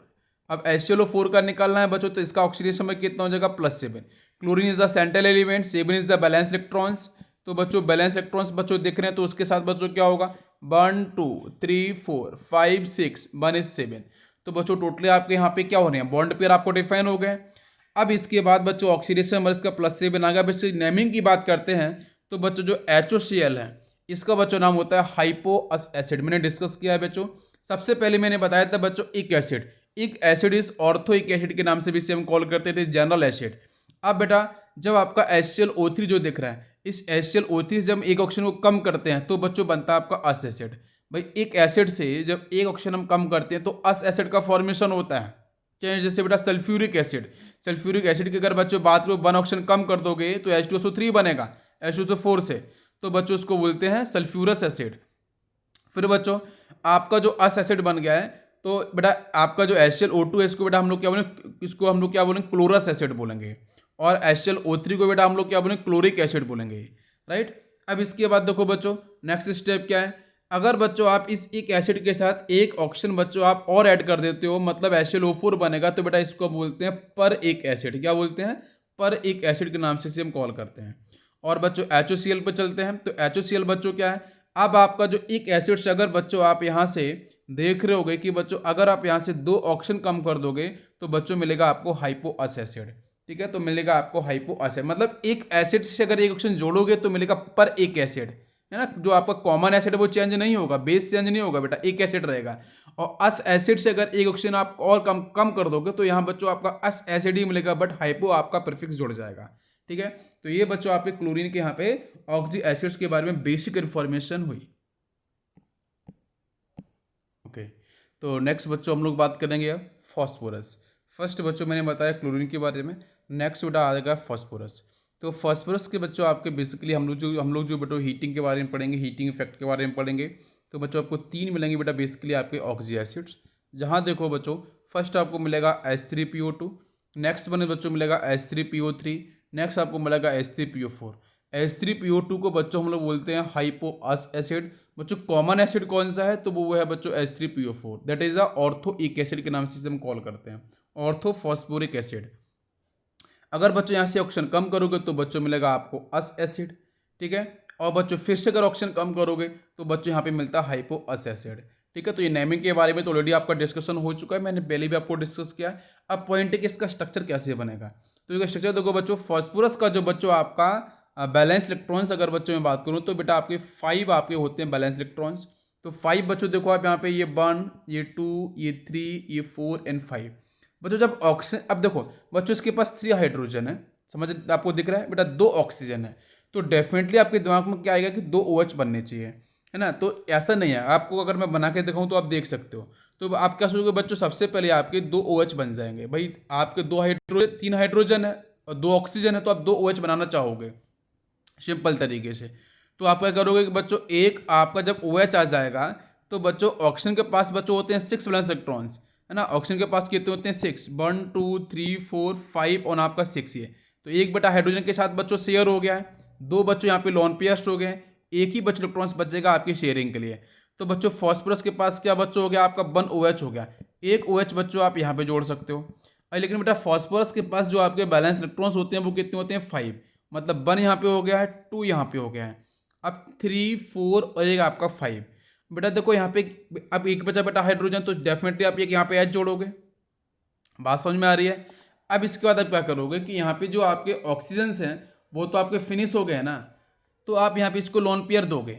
अब HClO4 का निकालना है बच्चों, तो इसका ऑक्सीडेशन में कितना हो जाएगा, +7। Chlorine is the central element, 7 is the balance electrons. तो बच्चों बैलेंस इलेक्ट्रॉन्स बच्चों दिख रहे हैं तो उसके साथ बच्चों क्या होगा, 1 2 3 4 5 6 1 is 7। तो बच्चों टोटली आपके यहाँ पे क्या हो रहे हैं, बॉन्ड पेयर आपको डिफाइन हो गए। अब इसके बाद बच्चों ऑक्सीडेशन नंबर इसका +7 आ गया। अब इससे नेमिंग की बात करते हैं तो बच्चों जो HOCl है इसका बच्चों नाम होता है हाइपोअस एसिड। मैंने डिस्कस किया है बच्चों, सबसे पहले मैंने बताया था बच्चों इक एसिड इस ऑर्थोइक एसिड के नाम से भी इसे हम कॉल करते थे, जनरल एसिड। अब बेटा जब आपका HClO3 जो दिख रहा है, इस HClO3 से जब एक ऑक्सीजन को कम करते हैं तो बच्चों बनता है आपका अस एसिड। भाई एक एसिड से जब एक ऑक्सीजन हम कम करते हैं तो अस एसिड का फॉर्मेशन होता है। क्या, जैसे बेटा सल्फ्यूरिक एसिड की अगर बच्चों बात करो, 1 ऑक्सीजन कम कर दोगे तो H2SO3 बनेगा H2SO4 से, तो बच्चों उसको बोलते हैं सल्फ्यूरस एसिड। फिर बच्चों आपका जो अस एसिड बन गया है तो बेटा आपका जो HClO2 है इसको बेटा हम लोग क्या बोलेंगे, इसको हम लोग क्या बोलेंगे, क्लोरस एसिड बोलेंगे। और HClO3 को बेटा हम लोग क्या बोलेंगे, क्लोरिक एसिड बोलेंगे, राइट। अब इसके बाद देखो बच्चों नेक्स्ट स्टेप क्या है, अगर बच्चों आप इस एक एसिड के साथ एक ऑक्सीजन बच्चों आप और ऐड कर देते हो, मतलब HClO4 बनेगा, तो बेटा इसको बोलते हैं पर एक एसिड। क्या बोलते हैं, पर एक एसिड के नाम से इसे हम कॉल करते हैं। और बच्चों HOCl पे चलते हैं, तो HOCl बच्चों क्या है, अब आपका जो एक एसिड से अगर बच्चों आप यहाँ से देख रहे होगे कि बच्चों अगर आप यहाँ से 2 ऑक्सीजन कम कर दोगे तो बच्चों मिलेगा आपको हाइपोअस एसिड, ठीक है। तो मिलेगा आपको हाइपोअस एसिड, मतलब एक एसिड से अगर एक ऑक्सीजन जोड़ोगे तो मिलेगा पर एक एसिड, है ना। जो आपका कॉमन एसिड है वो चेंज नहीं होगा, बेस चेंज नहीं होगा बेटा, एक एसिड रहेगा। और अस एसिड से अगर एक ऑक्सीजन आप और कम कर दोगे तो यहाँ बच्चों आपका अस एसिड ही मिलेगा, बट हाइपो आपका प्रीफिक्स जुड़ जाएगा, ठीक है। तो ये बच्चों आपके क्लोरीन के यहाँ पे ऑक्सी एसिड्स के बारे में बेसिक इन्फॉर्मेशन हुई। ओके, तो नेक्स्ट बच्चों हम लोग बात करेंगे अब फॉस्फोरस। फर्स्ट बच्चों मैंने बताया क्लोरीन के बारे में, नेक्स्ट बेटा आ जाएगा फॉस्फोरस। तो फॉस्फोरस के बच्चों आपके बेसिकली हम लोग जो बेटो हीटिंग के बारे में पढ़ेंगे, हीटिंग इफेक्ट के बारे में पढ़ेंगे। तो बच्चों आपको 3 मिलेंगे बेटा बेसिकली आपके ऑक्सी एसिड्स, जहाँ देखो बच्चों फर्स्ट आपको मिलेगा H3PO2, नेक्स्ट बने बच्चों मिलेगा H3PO3, नेक्स्ट आपको मिलेगा H3PO4। H3PO2 को बच्चों हम लोग बोलते हैं हाइपोअस एसिड। बच्चों कॉमन एसिड कौन सा है, तो वो है बच्चों H3PO4, दैट इज अ ऑर्थोइक एसिड के नाम से हम कॉल करते हैं, ऑर्थोफॉस्फोरिक एसिड। अगर बच्चों यहाँ से ऑक्सीजन कम करोगे तो बच्चों मिलेगा आपको अस एसिड, ठीक है। और बच्चों फिर से अगर ऑक्सीजन कम करोगे तो बच्चों यहाँ पे मिलता है हाइपोअस एसिड, ठीक है। तो ये नेमिंग के बारे में तो ऑलरेडी आपका डिस्कशन हो चुका है, मैंने पहले भी आपको डिस्कस किया है। अब पॉइंट है कि इसका स्ट्रक्चर कैसे बनेगा। तो इसका स्ट्रक्चर देखो बच्चों, फॉस्फोरस का जो बच्चों आपका बैलेंस इलेक्ट्रॉन्स अगर बच्चों में बात करूँ तो बेटा आपके 5 आपके होते हैं बैलेंस इलेक्ट्रॉन्स। तो 5 बच्चों देखो आप यहाँ पे, ये 1 ये 2 ये 3 ये 4 एंड 5 बच्चों। जब ऑक्सीजन, अब देखो बच्चों इसके पास 3 हाइड्रोजन है, समझ आपको दिख रहा है बेटा, 2 ऑक्सीजन है, तो डेफिनेटली आपके दिमाग में क्या आएगा कि 2 OH बनने चाहिए, है ना। तो ऐसा नहीं है, आपको अगर मैं बना के दिखाऊं तो आप देख सकते हो। तो आप क्या सोचोगे बच्चों, सबसे पहले आपके 2 OH बन जाएंगे। भाई आपके 3 हाइड्रोजन है और 2 ऑक्सीजन है, तो आप 2 OH बनाना चाहोगे सिंपल तरीके से। तो आप क्या करोगे कि बच्चों एक आपका जब OH आ जाएगा तो बच्चों ऑक्सीजन के पास बच्चों होते हैं 6 वैलेंस इलेक्ट्रॉन्स, है ना। ऑक्सीजन के पास कितने होते हैं 6, 1 2 3 4 5 और आपका 6 ये। तो एक बेटा हाइड्रोजन के साथ बच्चों शेयर हो गया है, 2 बच्चों यहाँ पे लॉन पेयर्स हो गए हैं, एक ही बच्चों इलेक्ट्रॉन्स बचेगा आपकी शेयरिंग के लिए। तो बच्चों फॉस्फोरस के पास क्या बच्चों हो गया आपका 1 OH हो गया, एक OH बच्चों आप यहाँ पे जोड़ सकते हो। और लेकिन बेटा फॉस्फोरस के पास जो आपके बैलेंस इलेक्ट्रॉन्स होते हैं वो कितने होते हैं 5, मतलब 1 यहाँ पे हो गया है, 2 यहाँ पे हो गया है। अब 3 4 और एक आपका 5। बेटा देखो यहाँ पे अब एक बचा बेटा हाइड्रोजन, तो डेफिनेटली आप एक यहाँ पे एच जोड़ोगे। बात समझ में आ रही है। अब इसके बाद आप क्या करोगे कि यहाँ पे जो आपके ऑक्सीजन्स हैं वो तो आपके फिनिश हो गए ना, तो आप यहाँ पे इसको लोन पेयर दोगे।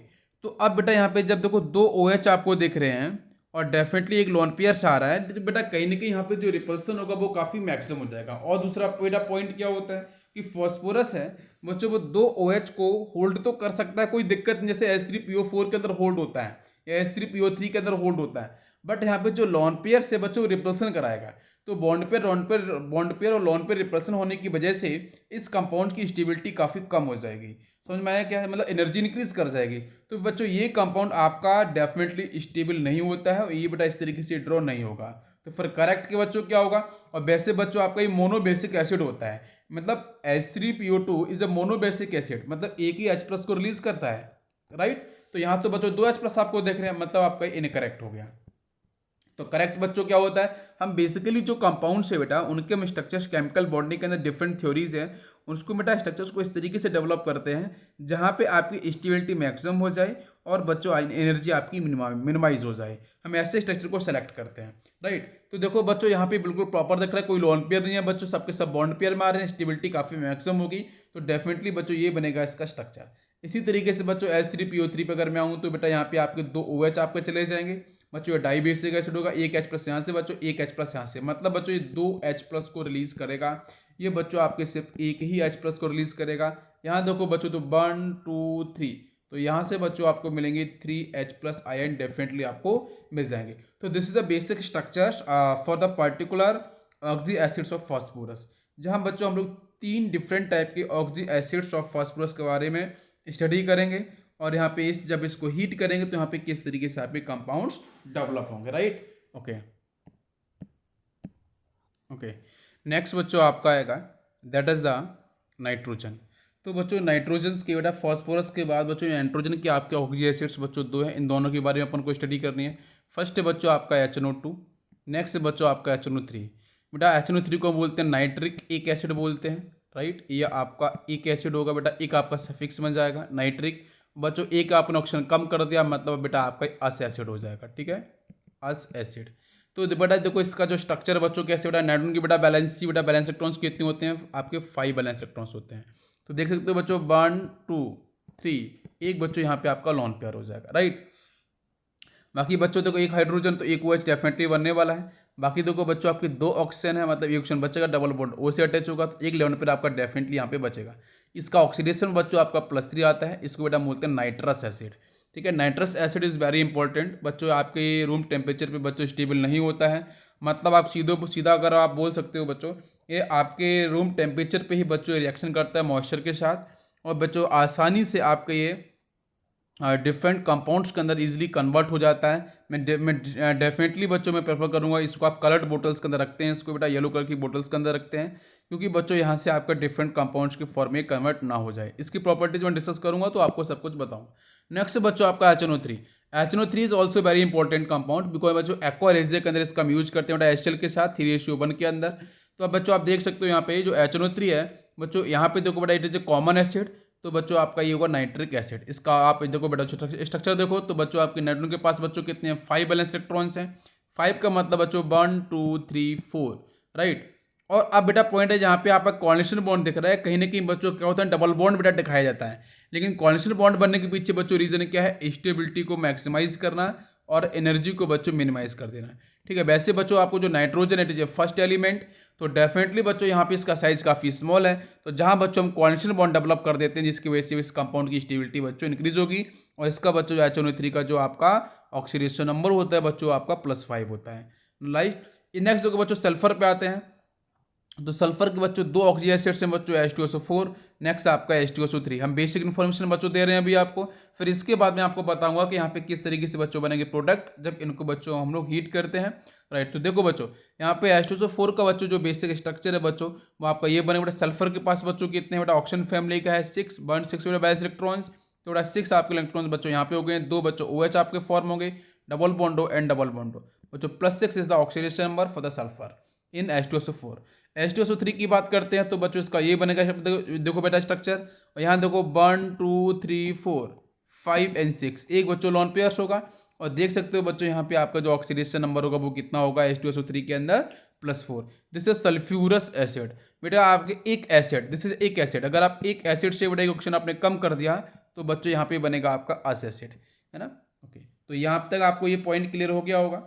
तो अब बेटा यहाँ पे जब देखो 2 OH आपको दिख रहे हैं और डेफिनेटली एक लोन पेयर आ रहा है, तो बेटा कहीं ना कहीं यहाँ पे जो रिपल्सन होगा वो काफी मैक्सिमम हो जाएगा। और दूसरा बेटा पॉइंट क्या होता है कि फॉस्फोरस है बच्चों, वो 2 OH को होल्ड तो कर सकता है, कोई दिक्कत नहीं, जैसे H3PO4 के अंदर होल्ड होता है या H3PO3 के अंदर होल्ड होता है। बट यहाँ पे जो लोन पेयर से बच्चों रिपल्सन कराएगा, तो बॉन्ड पेयर और लोन पेयर रिपल्सन होने की वजह से इस कंपाउंड की स्टेबिलिटी काफी कम हो जाएगी। समझ में आया क्या है, मतलब एनर्जी इंक्रीज कर जाएगी। तो बच्चों ये कंपाउंड आपका डेफिनेटली स्टेबल नहीं होता है और ये बेटा इस तरीके से ड्रॉ नहीं होगा। तो फिर करेक्ट के बच्चों क्या होगा, और वैसे बच्चों आपका ये मोनोबेसिक एसिड होता है, मतलब H3PO2 is a monobasic acid, मतलब एक ही H+ को रिलीज करता है, राइट। तो यहाँ तो बच्चों 2 H+ आपको देख रहे हैं, मतलब आपका इनकरेक्ट हो गया। तो करेक्ट बच्चों क्या होता है, हम बेसिकली जो कंपाउंड्स है बेटा उनके स्ट्रक्चर्स केमिकल बॉन्डिंग के अंदर डिफरेंट थ्योरीज है, उसको बेटा स्ट्रक्चर्स को इस तरीके से डेवलप करते हैं जहां पे आपकी स्टेबिलिटी मैक्सिमम हो जाए और बच्चों एनर्जी आपकी मिनिमाइज हो जाए। हम ऐसे स्ट्रक्चर को सेलेक्ट करते हैं, राइट। तो देखो बच्चों यहाँ पे बिल्कुल प्रॉपर दिख रहा है, कोई लोन पेयर नहीं है बच्चों, सबके सब बॉन्ड पेयर में आ रहे हैं, स्टेबिलिटी काफी मैक्सिमम होगी। तो डेफिनेटली बच्चों ये बनेगा इसका स्ट्रक्चर। इसी तरीके से बच्चों H3PO3 पे अगर मैं आऊँ तो बेटा यहाँ पे आपके 2 OH आपके चले जाएंगे बच्चों, ये डाइबेसिक एसिड होगा, एक H+ यहाँ से बच्चों, एक H+ यहाँ से, मतलब बच्चों ये 2 H+ को रिलीज करेगा। ये बच्चों आपके सिर्फ एक ही H+ को रिलीज करेगा। यहाँ देखो बच्चों तो 1 2 3, तो यहाँ से बच्चों आपको मिलेंगे 3H+ आयन डेफिनेटली आपको मिल जाएंगे। तो this is the basic structure for the particular oxy acids of phosphorus, जहाँ बच्चों हम लोग 3 डिफरेंट टाइप के ऑक्सी एसिड्स ऑफ फास्फोरस के बारे में स्टडी करेंगे। और यहाँ पे जब इसको हीट करेंगे तो यहाँ पे किस तरीके से आपके कंपाउंड्स डेवलप होंगे, राइट। ओके ओके, नेक्स्ट बच्चों आपका आएगा दैट इज द नाइट्रोजन। तो बच्चों नाइट्रोजन के बेटा फॉस्फोरस के बाद बच्चों नाइट्रोजन के आपके ऑक्सी एसिड्स बच्चों 2 हैं, इन दोनों के बारे में अपन को स्टडी करनी है। फर्स्ट है बच्चों आपका HNO2, नेक्स्ट है बच्चों आपका HNO3। बेटा HNO3 को बोलते हैं नाइट्रिक एक एसिड बोलते हैं, राइट। ये आपका एक एसिड होगा बेटा, एक आपका सफिक्स में जाएगा नाइट्रिक। बच्चों एक आपने ऑप्शन कम कर दिया, मतलब बेटा आपका अस एसिड हो जाएगा, ठीक है, अस एसिड। तो बेटा देखो इसका जो स्ट्रक्चर बच्चों कैसे बेटा, नाइट्रोजन की बेटा बैलेंस इलेक्ट्रॉन्स कितने होते हैं आपके 5 बैलेंस इलेक्ट्रॉन्स होते हैं। तो देख सकते हो बच्चों 1 2 3, एक बच्चों यहाँ पे आपका लॉन पेयर हो जाएगा, राइट। बाकी बच्चों देखो एक हाइड्रोजन तो एक OH डेफिनेटली बनने वाला है। बाकी देखो बच्चों आपके 2 ऑक्सीजन है, मतलब एक ऑक्सीजन बचेगा, डबल बॉन्ड O से अटैच होगा, तो एक लेवन पेयर आपका डेफिनेटली यहाँ पे बचेगा। इसका ऑक्सीडेशन बच्चों आपका +3 आता है, इसको बेटा बोलते हैं नाइट्रस एसिड, ठीक है। Nitrous acid is very important बच्चों, आपके रूम टेम्परेचर पे बच्चों स्टेबल नहीं होता है, मतलब आप सीधा अगर आप बोल सकते हो बच्चों, ये आपके रूम टेम्परेचर पे ही बच्चों रिएक्शन करता है मॉइस्चर के साथ, और बच्चों आसानी से आपके ये डिफरेंट कंपाउंड्स के अंदर इजीली कन्वर्ट हो जाता है। मैं डेफिनेटली बच्चों में प्रेफर करूंगा इसको आप कलर्ड बोटल्स के अंदर रखते हैं, इसको बेटा येलो कलर की बोटल्स के अंदर रखते हैं, क्योंकि बच्चों यहाँ से आपका डिफरेंट कंपाउंड्स के फॉर्म में कन्वर्ट ना हो जाए। इसकी प्रॉपर्टीज मैं डिस्कस करूंगा तो आपको सब कुछ बताऊँ। नेक्स्ट बच्चों आपका HNO3। HNO3 is also very important compound, because बच्चों एक्वा रेजिया के अंदर इसका हम यूज करते हैं बेटा HCl के साथ 3:1 के अंदर। तो अब बच्चों आप देख सकते हो यहाँ पे जो HNO3 है बच्चों, यहाँ पे देखो बेटा it is A common acid, तो बच्चों आपका ये होगा नाइट्रिक एसिड। इसका आप देखो बेटा स्ट्रक्चर देखो, तो बच्चों आपके नाइट्रोजन के पास बच्चों कितने हैं 5 बैलेंस इलेक्ट्रॉन्स हैं। 5 का मतलब बच्चों 1 2 3 4, राइट। और अब बेटा पॉइंट है जहाँ पे आपका कोऑर्डिनेशन बॉन्ड दिख रहा है, कहीं ना कहीं बच्चों क्या होता है डबल बॉन्ड बेटा दिखाया जाता है, लेकिन कोऑर्डिनेशन बॉन्ड बनने के पीछे बच्चों रीजन क्या है, स्टेबिलिटी को मैक्सिमाइज करना और एनर्जी को बच्चों मिनिमाइज कर देना, ठीक है। वैसे बच्चों आपको जो nitrogen it is A first element, तो डेफिनेटली बच्चों यहाँ पे इसका साइज काफ़ी स्मॉल है, तो जहाँ बच्चों हम कोऑर्डिनेशन बॉन्ड डेवलप कर देते हैं जिसकी वजह से इस कंपाउंड की स्टेबिलिटी बच्चों इंक्रीज होगी, और इसका बच्चों जो HNO3 का जो आपका ऑक्सीडेशन नंबर होता है बच्चों आपका +5 होता है, लाइट। नेक्स्ट देखो बच्चों सल्फर पे आते हैं, तो सल्फर के बच्चों 2 ऑक्सी एसिड्स हैं बच्चों H2SO4, नेक्स्ट आपका H2SO3। हम बेसिक इन्फॉर्मेशन बच्चों दे रहे हैं अभी आपको, फिर इसके बाद में आपको बताऊंगा कि यहाँ पे किस तरीके से बच्चों बनेंगे प्रोडक्ट जब इनको बच्चों हम लोग हीट करते हैं, राइट। तो देखो बच्चों यहाँ पे H2SO4 का बच्चों जो बेसिक स्ट्रक्चर है बच्चों वो आपका ये बनेगा बेटा। सल्फर के पास बच्चों कितने बेटा ऑक्सीजन फैमिली का है 6 बॉन्ड 6 बेटा बैलेंस इलेक्ट्रॉन्स, तो बेटा 6 आपके इलेक्ट्रॉन्स बच्चों यहाँ पे हो गए, 2 बच्चों OH आपके फॉर्म हो गए, डबल बॉन्डो एंड डबल बॉन्डो बच्चों, +6 is the oxidation number for the sulphur in H2SO4। H2SO3 की बात करते हैं तो बच्चों इसका ये बनेगा, देखो बेटा स्ट्रक्चर, और यहाँ देखो 1 2 3 4, 5 एंड 6, एक बच्चों लोन पेयर्स होगा। और देख सकते हो बच्चों यहाँ पे आपका जो ऑक्सीडेशन नंबर होगा वो कितना होगा, H2SO3 के अंदर +4। This is sulphurous acid. बेटा आपके एक एसिड, दिस इज एक एसिड, अगर आप एक एसिड से बेटा ऑक्सीजन आपने कम कर दिया तो बच्चों यहाँ पे बनेगा आपका अस एसिड, है ना। ओके, तो यहाँ तक आपको ये पॉइंट क्लियर हो गया होगा।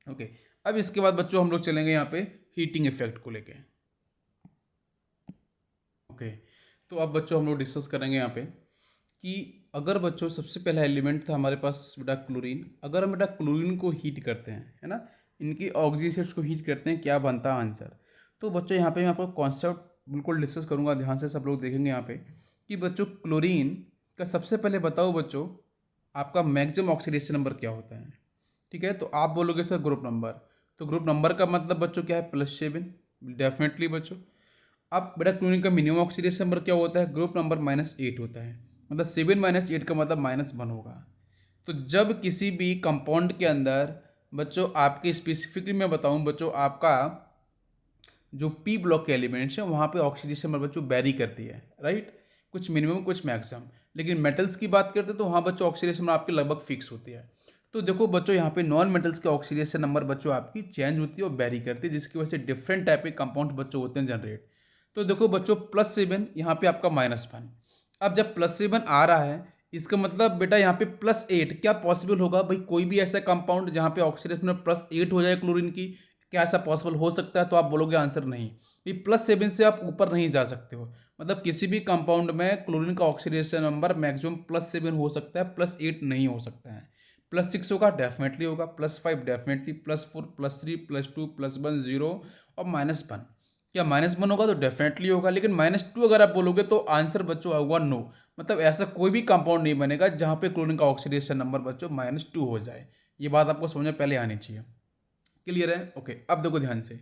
ओके, अब इसके बाद बच्चों हम लोग चलेंगे यहाँ पे हीटिंग इफेक्ट को लेके। ओके, तो अब बच्चों हम लोग डिस्कस करेंगे यहाँ पे कि अगर बच्चों सबसे पहला एलिमेंट था हमारे पास बेटा क्लोरीन, अगर हम बेटा क्लोरीन को हीट करते हैं, है ना, इनकी ऑक्सीडेशन को हीट करते हैं, क्या बनता है आंसर। तो बच्चों यहाँ पे मैं आपको कॉन्सेप्ट बिल्कुल डिस्कस करूँगा, ध्यान से सब लोग देखेंगे यहाँ पे कि बच्चों क्लोरीन का सबसे पहले बताओ बच्चों आपका मैक्सिमम ऑक्सीडेशन नंबर क्या होता है। ठीक है, तो आप बोलोगे सर ग्रुप नंबर, तो ग्रुप नंबर का मतलब बच्चों क्या है, +7, डेफिनेटली बच्चों। अब बेटा क्लोरीन का मिनिमम ऑक्सीडेशन नंबर क्या होता है, ग्रुप नंबर -8 होता है, मतलब 7 - 8 का मतलब -1 होगा। तो जब किसी भी कंपाउंड के अंदर बच्चों आपके स्पेसिफिकली मैं बताऊं बच्चों, आपका जो पी ब्लॉक के एलिमेंट्स हैं वहाँ पे ऑक्सीडेशन नंबर बच्चों वेरी करती है, राइट, कुछ मिनिमम कुछ मैक्सिमम। लेकिन मेटल्स की बात करते हैं तो वहाँ बच्चों ऑक्सीडेशन नंबर आपकी लगभग फिक्स होती है। तो देखो बच्चों यहाँ पे नॉन मेटल्स के ऑक्सीडेशन नंबर बच्चों आपकी चेंज होती है और वेरी करती है, जिसकी वजह से डिफरेंट टाइप के कंपाउंड बच्चों होते हैं जनरेट। तो देखो बच्चों +7 यहाँ पे आपका -1। अब जब +7 आ रहा है इसका मतलब बेटा यहाँ पे +8 क्या पॉसिबल होगा भाई, कोई भी ऐसा कंपाउंड जहाँ पे ऑक्सीडेशन में +8 हो जाए क्लोरीन की, क्या ऐसा पॉसिबल हो सकता है। तो आप बोलोगे आंसर नहीं, ये +7 से आप ऊपर नहीं जा सकते हो। मतलब किसी भी कंपाउंड में क्लोरीन का ऑक्सीडेशन नंबर मैक्सिमम +7 हो सकता है, +8 नहीं हो सकता है। +6 होगा डेफिनेटली होगा, +5 डेफिनेटली, +4 +3 +2 +1 0 और -1। क्या -1 होगा तो डेफिनेटली होगा, लेकिन -2 अगर आप बोलोगे तो आंसर बच्चों होगा नो। मतलब ऐसा कोई भी कंपाउंड नहीं बनेगा जहाँ पे क्लोरीन का ऑक्सीडेशन नंबर बच्चों -2 हो जाए। ये बात आपको समझ में पहले आनी चाहिए। क्लियर है। ओके, अब देखो ध्यान से,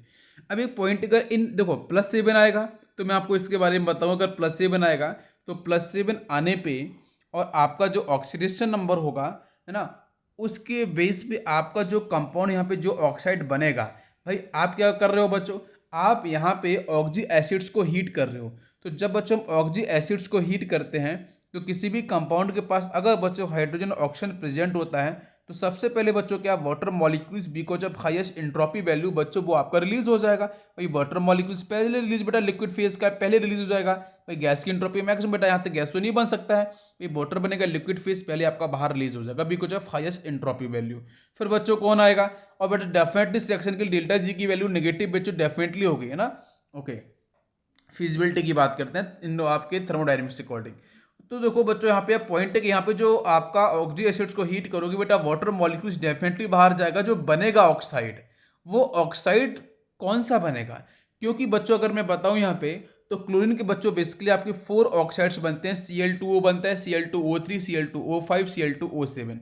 अब एक पॉइंट अगर इन देखो +7 आएगा तो मैं आपको इसके बारे में बताऊँ, अगर +7 आएगा तो +7 आने पे और आपका जो ऑक्सीडेशन नंबर होगा, है ना, उसके बेस पे आपका जो कंपाउंड यहाँ पे जो ऑक्साइड बनेगा, भाई आप क्या कर रहे हो बच्चों, आप यहाँ पे ऑक्जी एसिड्स को हीट कर रहे हो। तो जब बच्चों हम ऑक्जी एसिड्स को हीट करते हैं तो किसी भी कंपाउंड के पास अगर बच्चों हाइड्रोजन ऑक्सीजन प्रेजेंट होता है तो सबसे पहले बच्चों क्या, water molecules because of highest entropy value बच्चों वो आपका रिलीज हो जाएगा। भाई वाटर मॉलिक्यूल्स पहले रिलीज बेटा लिक्विड फेज का पहले रिलीज हो जाएगा। भाई गैस की एंट्रोपी मैक्सिमम बेटा यहाँ तक गैस तो नहीं बन सकता है, भाई वाटर बनेगा लिक्विड फेज पहले आपका बाहर रिलीज हो जाएगा because of highest entropy value. फिर बच्चों कौन आएगा, और बेटा डेफिनेटली सिलेक्शन के लिए ΔG की वैल्यू नेगेटिव बच्चों डेफिनेटली होगी, है ना। ओके, फिजिबिलिटी की बात करते हैं इन आपके थर्मोडायनेमिक्स अकॉर्डिंग। तो देखो बच्चों यहाँ पे पॉइंट है कि यहाँ पे जो आपका ऑक्सी एसिड्स को हीट करोगे बेटा वाटर मॉलिक्यूल्स डेफिनेटली बाहर जाएगा, जो बनेगा ऑक्साइड वो ऑक्साइड कौन सा बनेगा, क्योंकि बच्चों अगर मैं बताऊं यहाँ पे तो क्लोरीन के बच्चों बेसिकली आपके 4 ऑक्साइड्स बनते हैं, Cl2O बनता है, Cl2O3, Cl2O5, Cl2O7।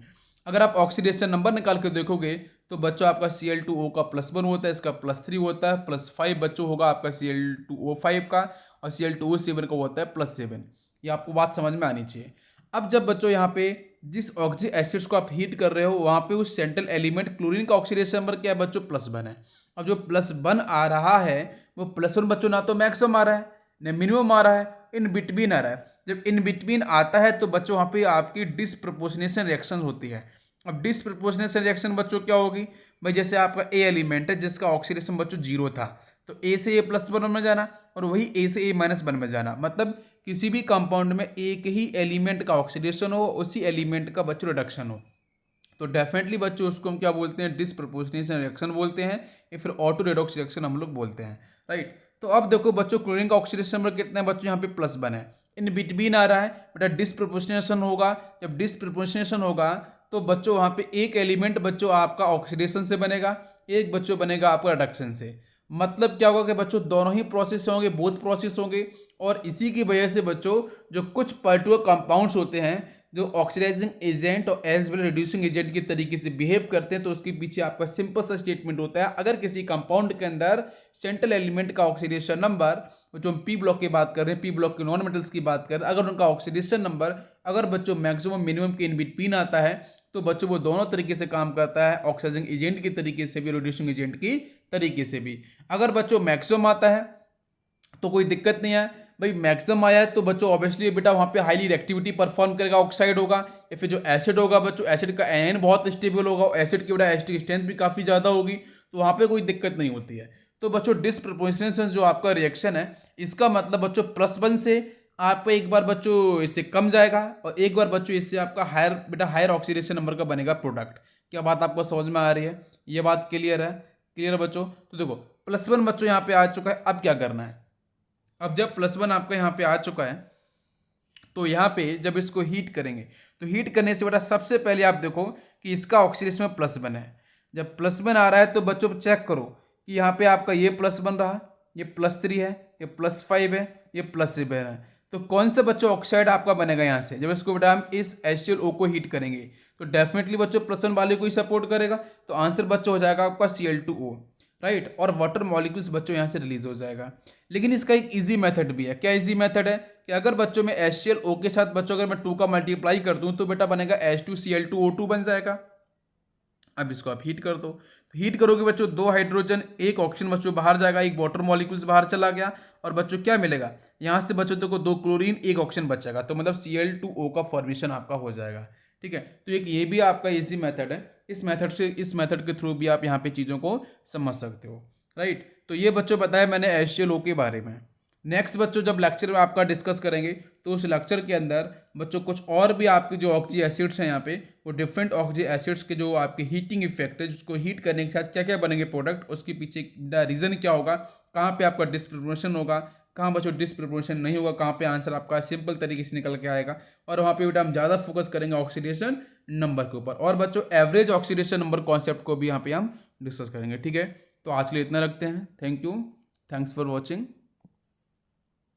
अगर आप ऑक्सीडेशन नंबर निकाल के देखोगे तो बच्चों आपका Cl2O का +1 होता है, इसका +3 होता है, +5 बच्चों होगा आपका Cl2O5 का, और Cl2O7 का होता है +7। ये आपको बात समझ में आनी चाहिए। अब जब बच्चों यहाँ पे जिस ऑक्सी एसिड्स को आप हीट कर रहे हो वहाँ पे उस सेंट्रल एलिमेंट क्लोरीन का ऑक्सीडेशन नंबर क्या है बच्चों, +1 है। अब जो +1 आ रहा है वो +1 बच्चों ना तो मैक्सिमम आ रहा है ना मिनिमम आ रहा है, इन बिटवीन आ रहा है। जब इन बिटवीन आता है तो बच्चों वहाँ पे आपकी डिसप्रपोर्शनेशन रिएक्शन होती है। अब डिसप्रपोर्शनेशन रिएक्शन बच्चों क्या होगी, भाई जैसे आपका ए एलिमेंट है जिसका ऑक्सीडेशन बच्चों 0 था, तो ए से ए +1 में जाना और वही ए से ए -1 में जाना, मतलब किसी भी कंपाउंड में एक ही एलिमेंट का ऑक्सीडेशन हो उसी एलिमेंट का बच्चों रिडक्शन हो, तो डेफिनेटली बच्चों उसको हम क्या बोलते हैं, डिसप्रपोर्शनेशन रिएक्शन बोलते हैं, या फिर ऑटो रेडॉक्स रिएक्शन हम लोग बोलते हैं, राइट। तो अब देखो बच्चों क्लोरीन का ऑक्सीडेशन नंबर कितना है बच्चों, यहाँ पे +1 है, इन बिटवीन आ रहा है बेटा डिसप्रपोर्शनेशन होगा। जब डिसप्रपोर्शनेशन होगा तो बच्चों वहाँ पे एक एलिमेंट बच्चों आपका ऑक्सीडेशन से बनेगा, एक बच्चों बनेगा आपका रिडक्शन से। मतलब क्या होगा कि बच्चों दोनों ही प्रोसेस होंगे, बोथ प्रोसेस होंगे, और इसी की वजह से बच्चों जो कुछ पर्टिकुलर कंपाउंड्स होते हैं जो ऑक्सीडाइजिंग एजेंट और एज वेल रिड्यूसिंग एजेंट की तरीके से बिहेव करते हैं, तो उसके पीछे आपका सिंपल सा स्टेटमेंट होता है, अगर किसी कंपाउंड के अंदर सेंट्रल एलिमेंट का ऑक्सीडेशन नंबर, जो हम पी ब्लॉक की बात कर रहे हैं, पी ब्लॉक के नॉन मेटल्स की बात कर रहे हैं, अगर उनका ऑक्सीडेशन नंबर अगर बच्चों मैक्सिमम मिनिमम के इन बिटवीन आता है तो बच्चों वो दोनों तरीके से काम करता है, ऑक्सीडाइजिंग एजेंट की तरीके से भी, रिड्यूसिंग एजेंट की तरीके से भी। अगर बच्चों मैक्सिमम आता है तो कोई दिक्कत नहीं है, भाई मैक्सिमम आया है तो बच्चों ऑब्वियसली बेटा वहाँ पे हाईली रिएक्टिविटी परफॉर्म करेगा, ऑक्साइड होगा, या फिर जो एसिड होगा बच्चों एसिड का एन बहुत स्टेबल होगा, एसिड की बेटा एसिडिक स्ट्रेंथ भी काफ़ी ज़्यादा होगी, तो वहाँ पे कोई दिक्कत नहीं होती है। तो बच्चों डिस्प्रपोर्शनेशन जो आपका रिएक्शन है, इसका मतलब बच्चों +1 से आप एक बार बच्चों इससे कम जाएगा और एक बार बच्चों इससे आपका हायर बेटा हायर ऑक्सीडेशन नंबर का बनेगा प्रोडक्ट। क्या बात आपको समझ में आ रही है? ये बात क्लियर है? क्लियर है बच्चों? तो देखो +1 बच्चों यहाँ पे आ चुका है, अब क्या करना है? अब जब +1 आपका यहाँ पे आ चुका है तो यहाँ पे जब इसको हीट करेंगे तो हीट करने से बेटा सबसे पहले आप देखो कि इसका ऑक्सीडेशन में +1 है। जब +1 आ रहा है तो बच्चों चेक करो कि यहाँ पे आपका ये +1 बन रहा, ये +3 है, ये +5 है, ये +7 है। तो कौन सा बच्चों ऑक्साइड आपका बनेगा यहाँ से? जब इसको बेटा हम इस HClO को हीट करेंगे तो डेफिनेटली बच्चों +1 वाले को ही सपोर्ट करेगा, तो आंसर बच्चों हो जाएगा आपका Cl2O, राइट। और वाटर मॉलिक्यूल्स बच्चों यहाँ से रिलीज हो जाएगा। लेकिन इसका एक इजी मेथड भी है। क्या इजी मेथड है? कि अगर बच्चों में HClO के साथ बच्चों अगर मैं 2 का मल्टीप्लाई कर दूं तो बेटा बनेगा H2Cl2O2 बन जाएगा। अब इसको आप हीट कर दो, तो हीट करोगे बच्चों 2 हाइड्रोजन 1 ऑक्सीजन बच्चों बाहर जाएगा, एक वाटर मॉलिक्यूल्स बाहर चला गया, और बच्चों क्या मिलेगा यहाँ से? बच्चों को 2 क्लोरीन 1 ऑक्सीजन बचेगा, तो मतलब Cl2O का फॉर्मेशन आपका हो जाएगा। ठीक है, तो एक ये भी आपका इजी मेथड है। इस मेथड के थ्रू भी आप यहाँ पे चीज़ों को समझ सकते हो, राइट। तो ये बच्चों बताया मैंने HClO के बारे में। नेक्स्ट बच्चों जब लेक्चर में आपका डिस्कस करेंगे तो उस लेक्चर के अंदर बच्चों कुछ और भी आपके जो ऑक्सी एसिड्स हैं यहाँ पे, वो डिफरेंट ऑक्सी एसिड्स के जो आपके हीटिंग इफेक्ट है, जिसको हीट करने के साथ क्या क्या बनेंगे प्रोडक्ट, उसके पीछे रीजन क्या होगा, कहाँ पे आपका डिस्प्रपोर्शन होगा, कहाँ बच्चों डिस्प्रपोर्शन नहीं होगा, कहाँ पे आंसर आपका सिंपल तरीके से निकल के आएगा। और वहाँ पे बेटा हम ज़्यादा फोकस करेंगे ऑक्सीडेशन नंबर के ऊपर, और बच्चों एवरेज ऑक्सीडेशन नंबर कॉन्सेप्ट को भी यहाँ पे हम डिस्कस करेंगे। ठीक है, तो आज के लिए इतना रखते हैं। Thank you, thanks for watching.